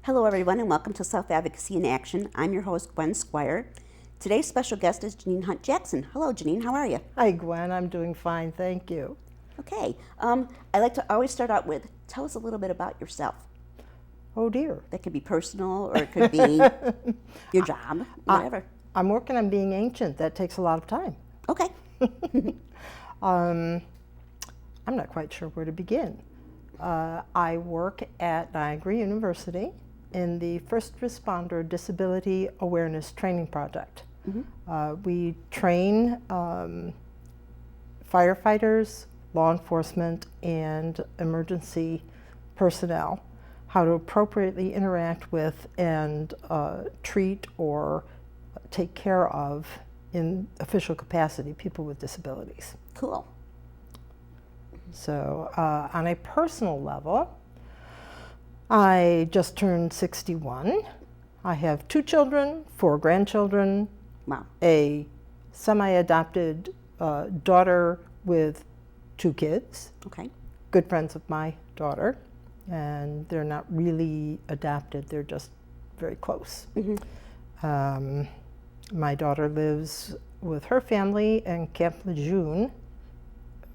Hello everyone and welcome to Self-Advocacy in Action. I'm your host, Gwen Squire. Today's special guest is Jeanine Hunt Jackson. Hello Jeanine, how are you? Hi Gwen, I'm doing fine, thank you. Okay, I like to always start out with, tell us a little bit about yourself. Oh dear. That could be personal or it could be your job, whatever. I'm working on being ancient. That takes a lot of time. Okay. I'm not quite sure where to begin. I work at Niagara University in the First Responder Disability Awareness Training Project. We train firefighters, law enforcement, and emergency personnel how to appropriately interact with and treat or take care of, in official capacity, people with disabilities. Cool. So on a personal level, I just turned 61. I have 2 children, 4 grandchildren, Wow. a semi-adopted daughter with 2 kids, Okay. good friends of my daughter, and they're not really adopted, they're just very close. My daughter lives with her family in Camp Lejeune.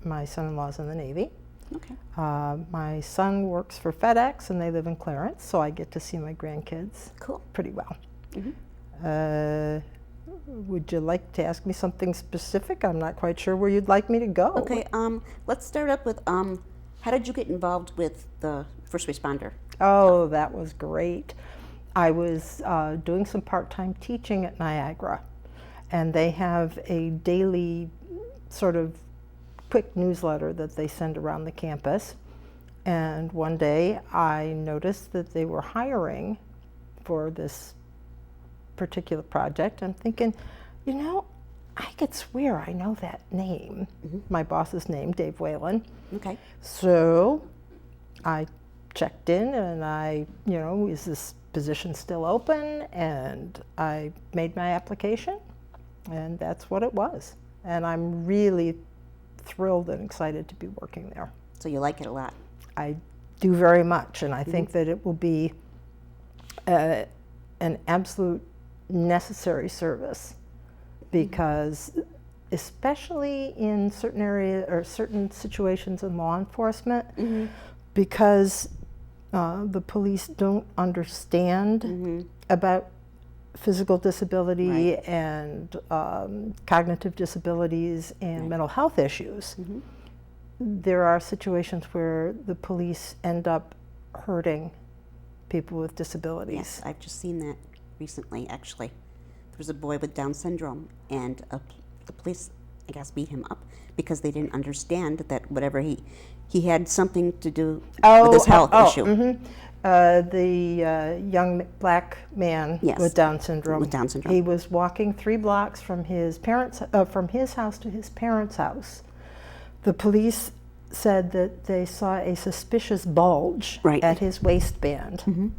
My son-in-law's in the Navy. Okay. My son works for FedEx and they live in Clarence, so I get to see my grandkids Cool. pretty well. Would you like to ask me something specific? I'm not quite sure where you'd like me to go. Okay, let's start up with, how did you get involved with the first responder? Oh, that was great. I was doing some part-time teaching at Niagara, and they have a daily sort of quick newsletter that they send around the campus. And one day I noticed that they were hiring for this particular project. I'm thinking, you know, I could swear I know that name, my boss's name, Dave Whalen. Okay. So I checked in and is this position still open? And I made my application, and that's what it was. And I'm really thrilled and excited to be working there. So you like it a lot? I do very much, and I think that it will be an absolute necessary service, because especially in certain areas or certain situations in law enforcement, because the police don't understand about physical disability and cognitive disabilities and mental health issues. There are situations where the police end up hurting people with disabilities. Yes, I've just seen that recently, actually. There was a boy with Down syndrome, and the police, I guess, beat him up because they didn't understand that whatever he had something to do with his health issue. The young black man with Down syndrome. With Down syndrome. He was walking 3 blocks from his house to his parents' house. The police said that they saw a suspicious bulge at his waistband.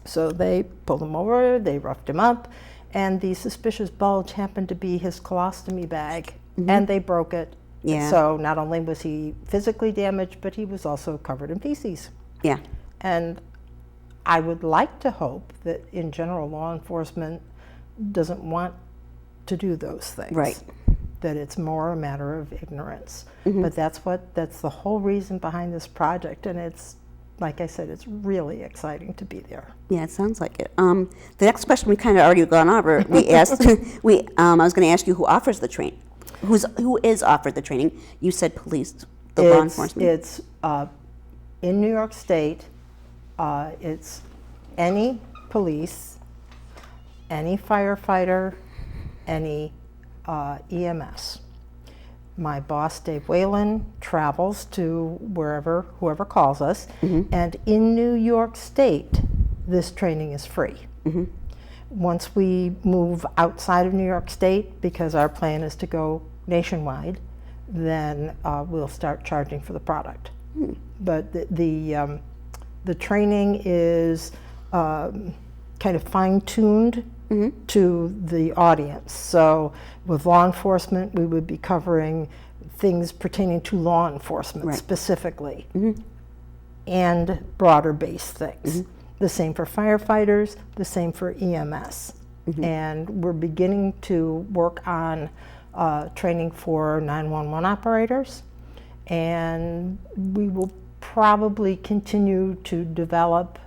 So they pulled him over, they roughed him up, and the suspicious bulge happened to be his colostomy bag, and they broke it. Yeah. So not only was he physically damaged, but he was also covered in feces. Yeah. And I would like to hope that in general law enforcement doesn't want to do those things. Right. That it's more a matter of ignorance. But that's the whole reason behind this project, and it's, like I said, it's really exciting to be there. Yeah, it sounds like it. The next question we kind of already gone over. We asked. I was going to ask you who offers the training. Who is offered the training? You said police, law enforcement. It's in New York State. It's any police, any firefighter, any EMS. My boss, Dave Whalen, travels to whoever calls us, and in New York State, this training is free. Once we move outside of New York State, because our plan is to go nationwide, then we'll start charging for the product. But the training is kind of fine-tuned to the audience. So with law enforcement, we would be covering things pertaining to law enforcement specifically. and broader based things. The same for firefighters, the same for EMS. And we're beginning to work on training for 911 operators, and we will probably continue to develop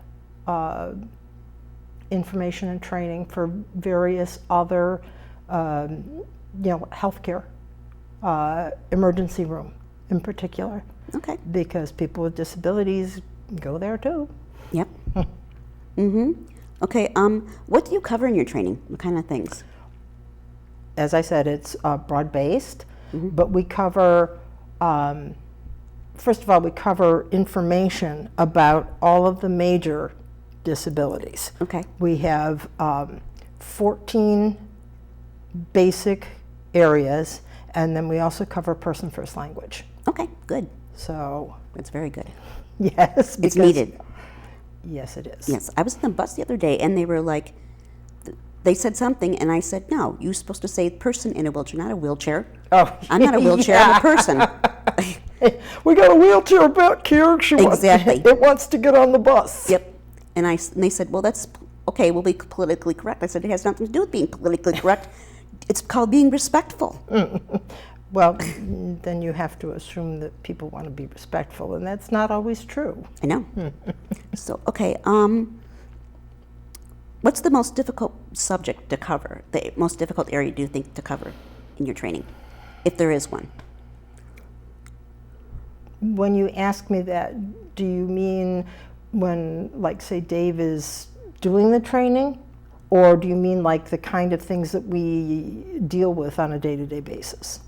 information and training for various other healthcare, emergency room in particular. Okay. Because people with disabilities go there too. Yep. Okay, what do you cover in your training? What kind of things? As I said, it's broad-based, but we cover, first of all, we cover information about all of the major disabilities. Okay. We have 14 basic areas, and then we also cover person first language. Okay, good. So, That's very good. yes. It's needed. Yes, it is. Yes, I was in the bus the other day, and they were like, they said something, and I said, no, you're supposed to say person in a wheelchair, not a wheelchair. Oh, I'm not a wheelchair, I'm a person. We got a wheelchair back here. Exactly. It wants to get on the bus. Yep. And they said, well, that's okay, we'll be politically correct. I said, it has nothing to do with being politically correct. It's called being respectful. Well, then you have to assume that people want to be respectful, and that's not always true. I know. So, okay, what's the most difficult subject to cover? The most difficult area do you think to cover in your training, if there is one? When you ask me that, do you mean when, like, say, Dave is doing the training, or do you mean like the kind of things that we deal with on a day-to-day basis?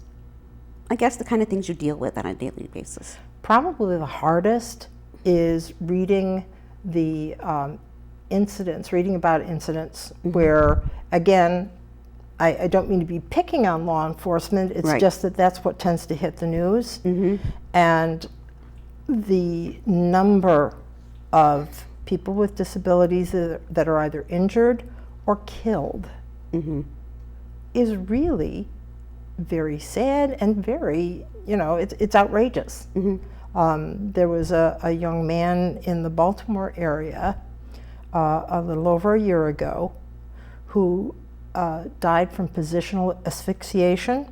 I guess the kind of things you deal with on a daily basis. Probably the hardest is reading the incidents, reading about incidents where, again, I don't mean to be picking on law enforcement, it's Right. just that that's what tends to hit the news. And the number of people with disabilities that are either injured or killed is really very sad and very, it's outrageous. There was a young man in the Baltimore area a little over a year ago who died from positional asphyxiation.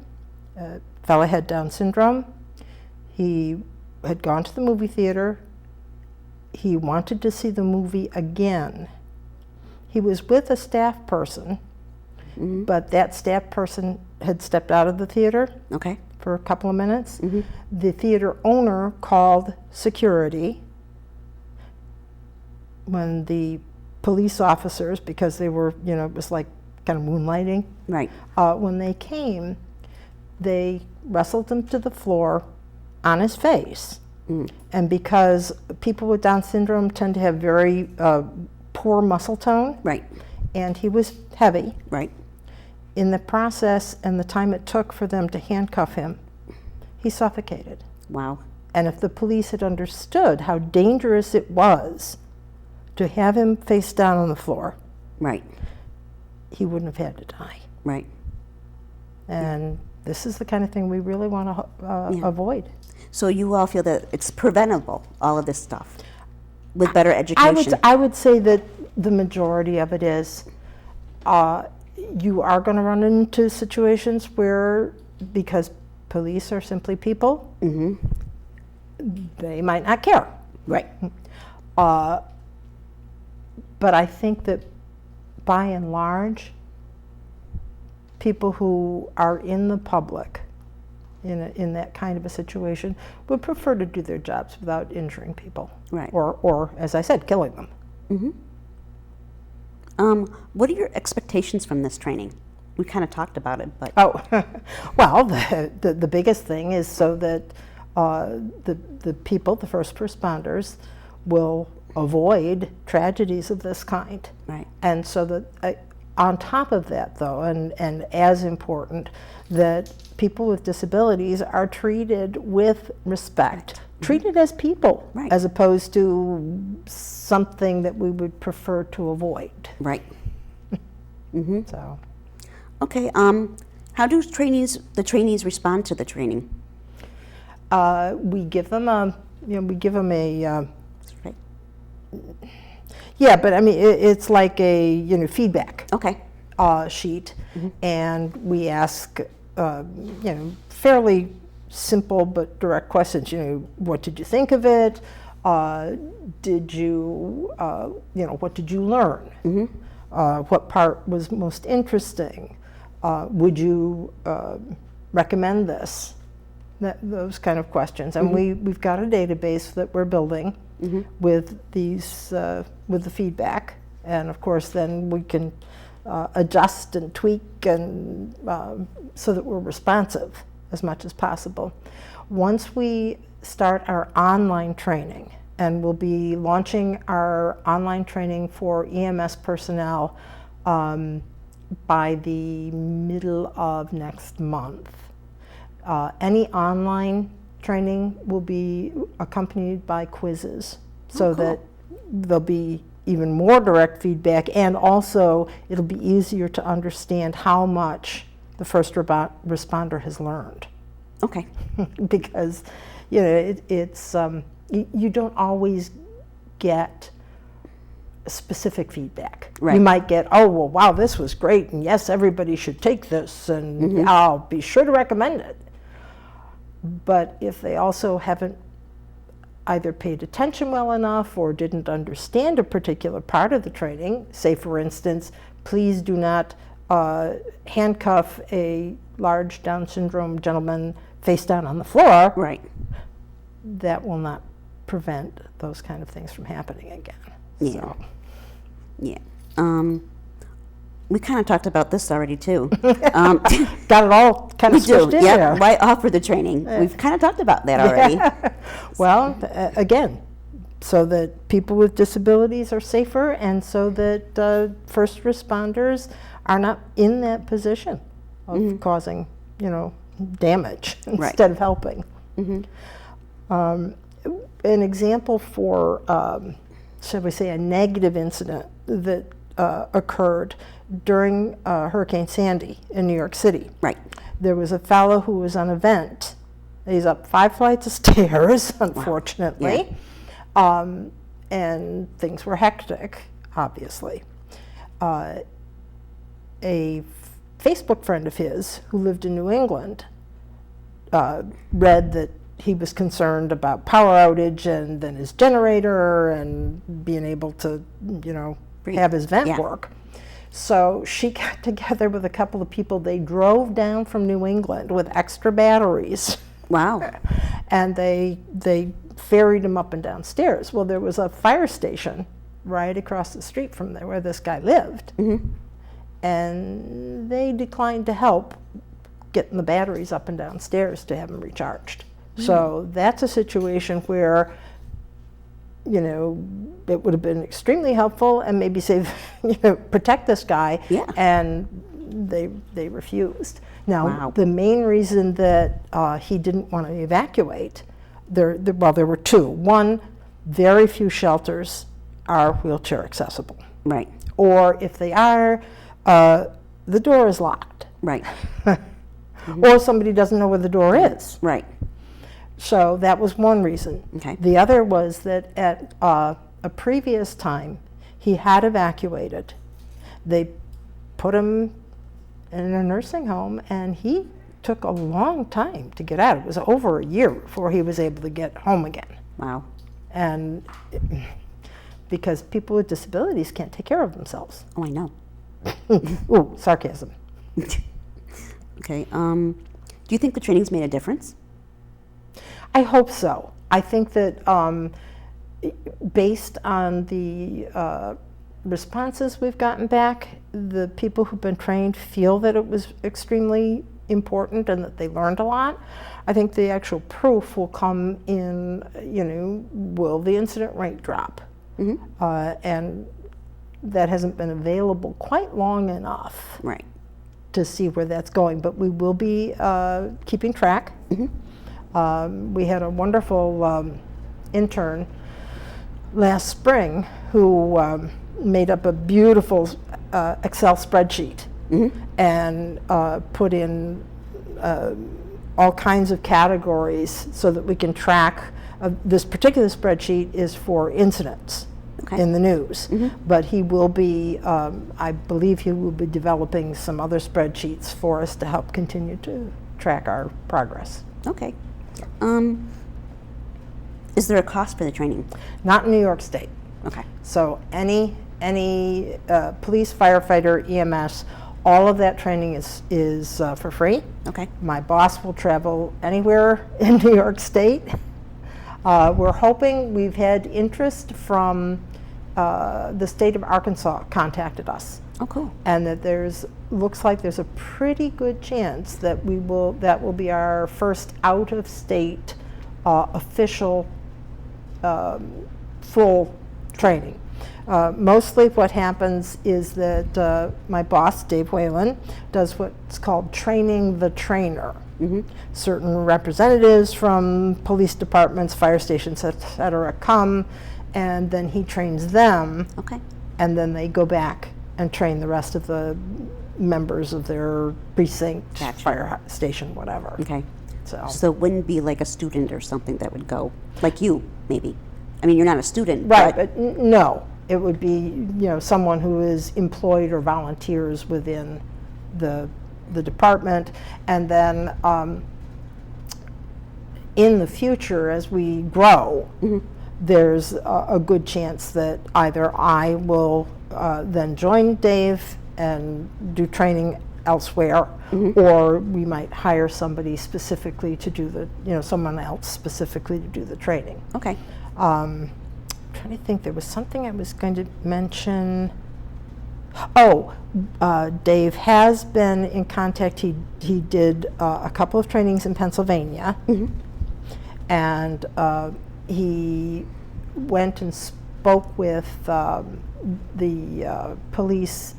Fella had Down syndrome. He had gone to the movie theater. He wanted to see the movie again. He was with a staff person, but that staff person had stepped out of the theater Okay. for a couple of minutes. The theater owner called security. When the police officers, because they were, it was like kind of moonlighting. Right. When they came, they wrestled him to the floor on his face. And because people with Down syndrome tend to have very poor muscle tone, Right. and he was heavy, Right. in the process and the time it took for them to handcuff him, he suffocated. Wow. And if the police had understood how dangerous it was to have him face down on the floor, Right. he wouldn't have had to die. Right. And this is the kind of thing we really want to avoid. So you all feel that it's preventable, all of this stuff, with better education? I would say that the majority of it is. You are going to run into situations where, because police are simply people, they might not care. Right. But I think that by and large, people who are in the public in that kind of a situation would prefer to do their jobs without injuring people. Right. Or as I said, killing them. What are your expectations from this training? We kind of talked about it, but Oh, well, the biggest thing is so that the people, the first responders, will avoid tragedies of this kind. Right. And so that on top of that, though, and as important, that people with disabilities are treated with respect, treated as people, Right. as opposed to something that we would prefer to avoid. right. So. Okay. How do the trainees respond to the training? We give them a right? Yeah, but I mean, it's like a feedback Okay. sheet, and we ask fairly simple but direct questions. What did you think of it? Did you what did you learn? What part was most interesting? Would you recommend this? Those kind of questions, and we've got a database that we're building with these with the feedback, and of course then we can adjust and tweak and so that we're responsive as much as possible. Once we start our online training, and we'll be launching our online training for EMS personnel by the middle of next month. Any online training will be accompanied by quizzes, so that there'll be even more direct feedback, and also it'll be easier to understand how much the first responder has learned. Okay. Because it's you don't always get specific feedback. Right. You might get, oh, well, wow, this was great, and yes, everybody should take this, and I'll be sure to recommend it. But if they also haven't either paid attention well enough or didn't understand a particular part of the training, say, for instance, please do not handcuff a large Down syndrome gentleman face down on the floor, Right. that will not prevent those kind of things from happening again. Yeah. So. Yeah. We kind of talked about this already too. Got it all kind of We do. switched in Yeah. there. Why offer the training? We've kind of talked about that already. Well, again, so that people with disabilities are safer, and so that first responders are not in that position of causing, damage instead of helping. An example for, shall we say, a negative incident that occurred during Hurricane Sandy in New York City. Right. There was a fellow who was on a vent. He's up 5 flights of stairs, unfortunately. And things were hectic, obviously. A Facebook friend of his who lived in New England read that he was concerned about power outage and then his generator and being able to, have his vent work. So she got together with a couple of people. They drove down from New England with extra batteries. Wow. And they ferried him up and down stairs. Well, there was a fire station right across the street from there where this guy lived. And they declined to help getting the batteries up and down stairs to have them recharged. So that's a situation where, it would have been extremely helpful and maybe save, protect this guy. Yeah. And they refused. Now, the main reason that he didn't want to evacuate, there were two. One, very few shelters are wheelchair accessible. Right. Or if they are, the door is locked. Right. Or somebody doesn't know where the door is. Right. So that was one reason. Okay. The other was that at a previous time, he had evacuated. They put him in a nursing home, and he took a long time to get out. It was over a year before he was able to get home again. Wow. And because people with disabilities can't take care of themselves. Oh, I know. Ooh, sarcasm. Okay. Do you think the training's made a difference? I hope so. I think that based on the responses we've gotten back, the people who've been trained feel that it was extremely important and that they learned a lot. I think the actual proof will come in, will the incident rate drop? And that hasn't been available quite long enough Right. to see where that's going, but we will be keeping track. We had a wonderful intern last spring who made up a beautiful Excel spreadsheet and put in all kinds of categories so that we can track This particular spreadsheet is for incidents Okay. in the news, but he will be, I believe he will be developing some other spreadsheets for us to help continue to track our progress. Okay. Is there a cost for the training? Not in New York State. Okay. So any police, firefighter, EMS, all of that training is for free. Okay. My boss will travel anywhere in New York State. We're hoping, we've had interest from the state of Arkansas contacted us. Oh, cool. And that looks like there's a pretty good chance that that will be our first out-of-state official full training. Mostly what happens is that my boss, Dave Whalen, does what's called training the trainer. Certain representatives from police departments, fire stations, etc., come, and then he trains them. Okay. And then they go back and train the rest of the members of their precinct, Gotcha. fire station, whatever. Okay. So it wouldn't be like a student or something that would go, like you, maybe. I mean, you're not a student. right, But, but no, it would be someone who is employed or volunteers within the department, and then in the future, as we grow, there's a good chance that either I will then join Dave and do training elsewhere, or we might hire somebody specifically to do someone else specifically to do the training. okay. I'm trying to think, there was something I was going to mention. Oh, Dave has been in contact. He did a couple of trainings in Pennsylvania, and he went and spoke with the police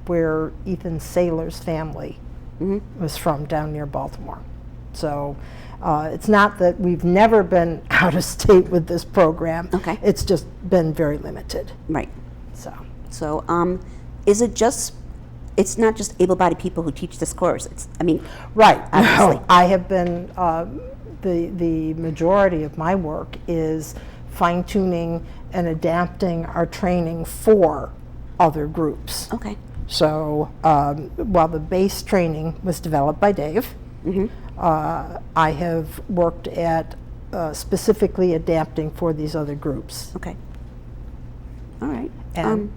where Ethan Saylor's family was from, down near Baltimore. So it's not that we've never been out of state with this program. Okay. It's just been very limited. Right. So Is it just, it's not just able-bodied people who teach this course? right. Obviously. No, I have been, the majority of my work is fine-tuning and adapting our training for other groups. Okay. So while the base training was developed by Dave, I have worked at specifically adapting for these other groups. Okay. All right. And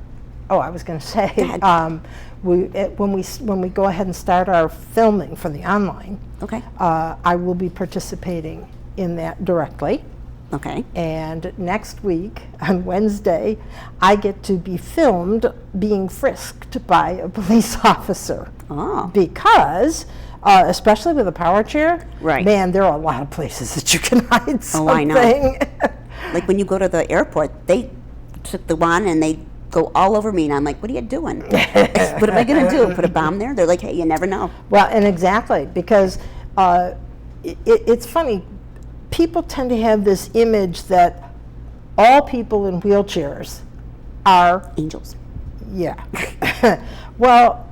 I was going to say, Go ahead. when we go ahead and start our filming for the online, Okay. I will be participating in that directly. Okay. And next week, on Wednesday, I get to be filmed being frisked by a police officer. Oh. Because, especially with a power chair, Right. man, there are a lot of places that you can hide something. Oh, I know. Like when you go to the airport, they took the wand and they go all over me, and I'm like, what are you doing? What am I going to do? Put a bomb there? They're like, hey, you never know. Well, and exactly, because it's funny. People tend to have this image that all people in wheelchairs are, Angels. yeah. Well,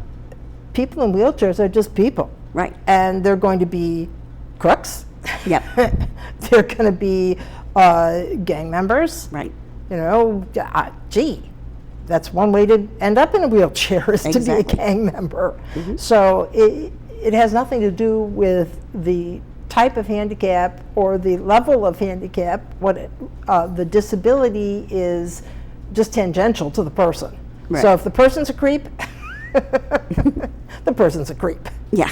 people in wheelchairs are just people. Right. And they're going to be crooks. Yep. They're going to be gang members. Right. Gee, that's one way to end up in a wheelchair, is to be a Exactly. gang member. So it has nothing to do with the type of handicap or the level of handicap. The disability is just tangential to the person. Right. So if the person's a creep, the person's a creep. Yeah,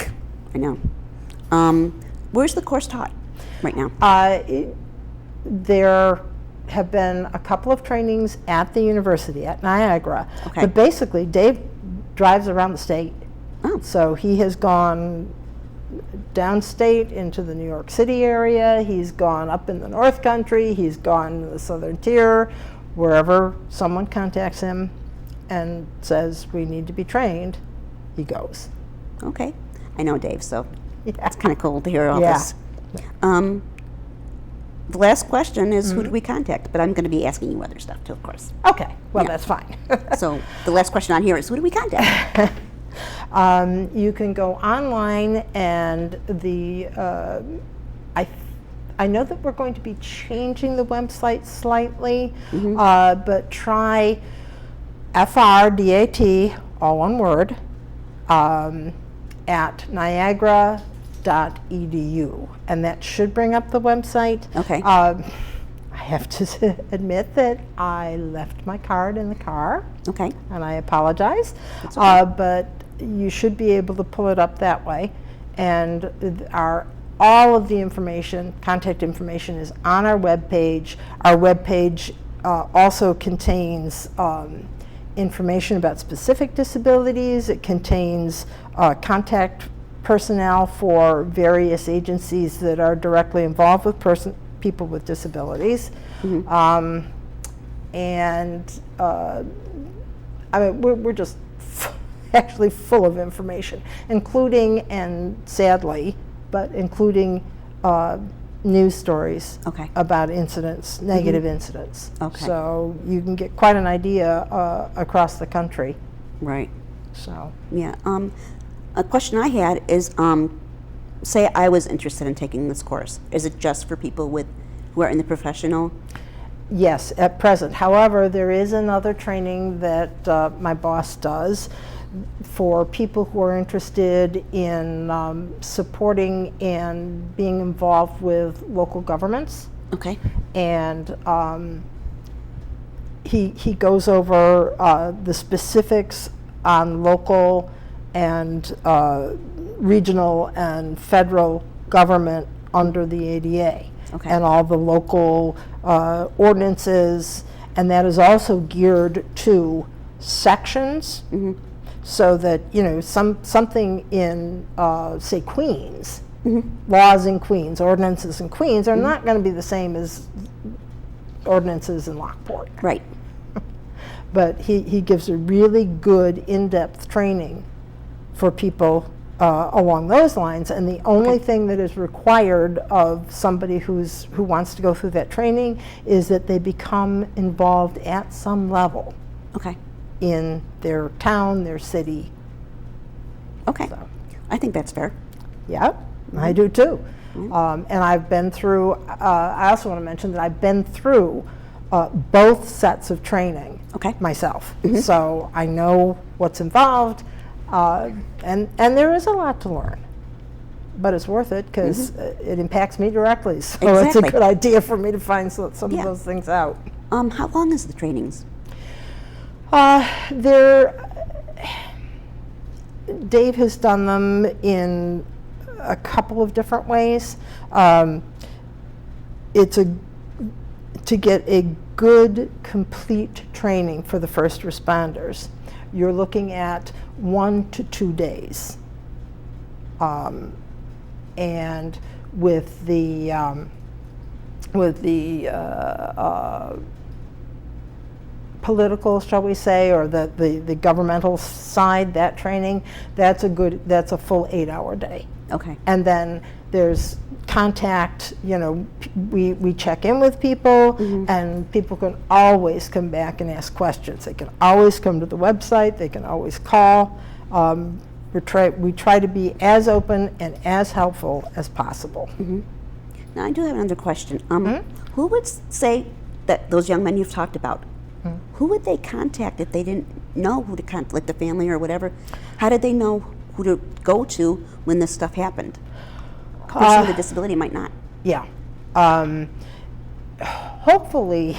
I know. Where's the course taught right now? There have been a couple of trainings at the university at Niagara. Okay. But basically, Dave drives around the state. Oh. So he has gone downstate into the New York City area. He's gone up in the North Country. He's gone to the Southern Tier. Wherever someone contacts him and says, we need to be trained, he goes. Okay. I know Dave, so Yeah. it's kind of cool to hear all Yeah. this. The last question is, who do we contact? But I'm going to be asking you other stuff too, of course. Okay, well, Yeah. that's fine. So the last question on here is, who do we contact? You can go online, and I I know that we're going to be changing the website slightly, but try FRDAT, all one word, at niagara.edu, and that should bring up the website. Okay. I have to admit that I left my card in the car. Okay. And I apologize. That's okay. But you should be able to pull it up that way. And all of the information, contact information, is on our webpage. Our webpage also contains information about specific disabilities. It contains contact personnel for various agencies that are directly involved with people with disabilities. And I mean, we're just actually full of information, including, and sadly, but including news stories about incidents, negative incidents. Okay. So you can get quite an idea across the country. Right. So. Yeah. A question I had is, say I was interested in taking this course. Is it just for people who are in the professional? Yes, at present. However, there is another training that my boss does for people who are interested in supporting and being involved with local governments. Okay. And he goes over the specifics on local and regional and federal government under the ADA. Okay. And all the local ordinances, and that is also geared to sections, so that, you know, something in, say, Queens, laws in Queens, ordinances in Queens are not going to be the same as ordinances in Lockport. Right. But he gives a really good in-depth training for people along those lines, and the only thing that is required of somebody who wants to go through that training is that they become involved at some level in their town, their city. Okay. So. I think that's fair. Yeah, I do too. And I've been through, I also want to mention that I've been through both sets of training myself. So I know what's involved. And there is a lot to learn, but it's worth it because it impacts me directly. So it's a good idea for me to find some of those things out. How long is the trainings? Dave has done them in a couple of different ways. It's to get a good, complete training for the first responders. You're looking at 1 to 2 days, and with the political, shall we say, or the governmental side, that training, that's a full 8-hour day. Okay. And then there's contact, you know, we check in with people, and people can always come back and ask questions. They can always come to the website, they can always call. We try to be as open and as helpful as possible. Now I do have another question. Who would say that those young men you've talked about, who would they contact if they didn't know who to contact, like the family or whatever? How did they know who to go to when this stuff happened? A person with a disability might not. Yeah. Hopefully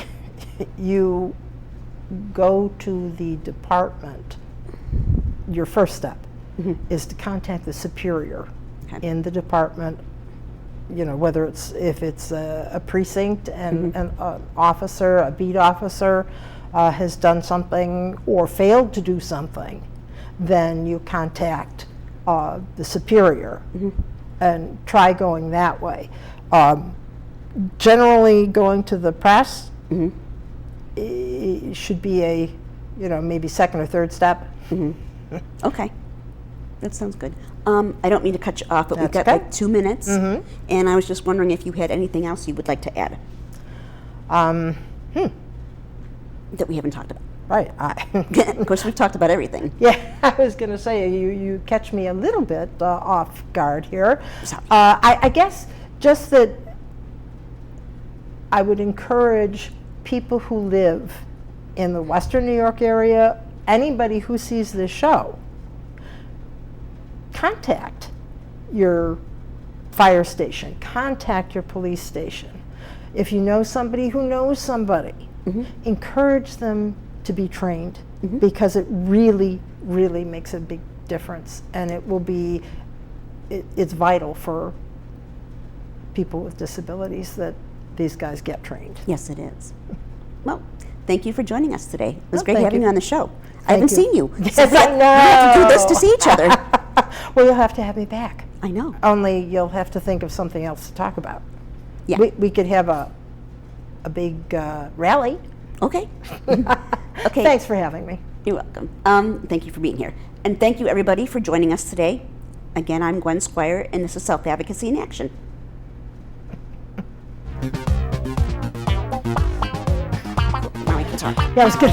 you go to the department. Your first step is to contact the superior in the department, you know, whether if it's a precinct and an officer, a beat officer has done something or failed to do something, then you contact the superior and try going that way. Generally, going to the press it should be a, you know, maybe second or third step. Okay, that sounds good. I don't mean to cut you off, but we've got okay. like 2 minutes, and I was just wondering if you had anything else you would like to add that we haven't talked about. Right. Of course, we've talked about everything. Yeah, I was going to say, you catch me a little bit off guard here. Sorry. I guess just that I would encourage people who live in the Western New York area, anybody who sees this show, contact your fire station, contact your police station. If you know somebody who knows somebody, encourage them to be trained, because it really, really makes a big difference, and it will be, it's vital for people with disabilities that these guys get trained. Yes, it is. Well, thank you for joining us today. It was Oh, great thank having you. you on the show. I haven't seen you. Yes, So I know. we have to do this to see each other. Well, you'll have to have me back. I know. Only you'll have to think of something else to talk about. Yeah. We could have a big rally. Okay. Okay. Thanks for having me. You're welcome. Thank you for being here. And thank you, everybody, for joining us today. Again, I'm Gwen Squire, and this is Self-Advocacy in Action. Now we can talk. Yeah, I was good.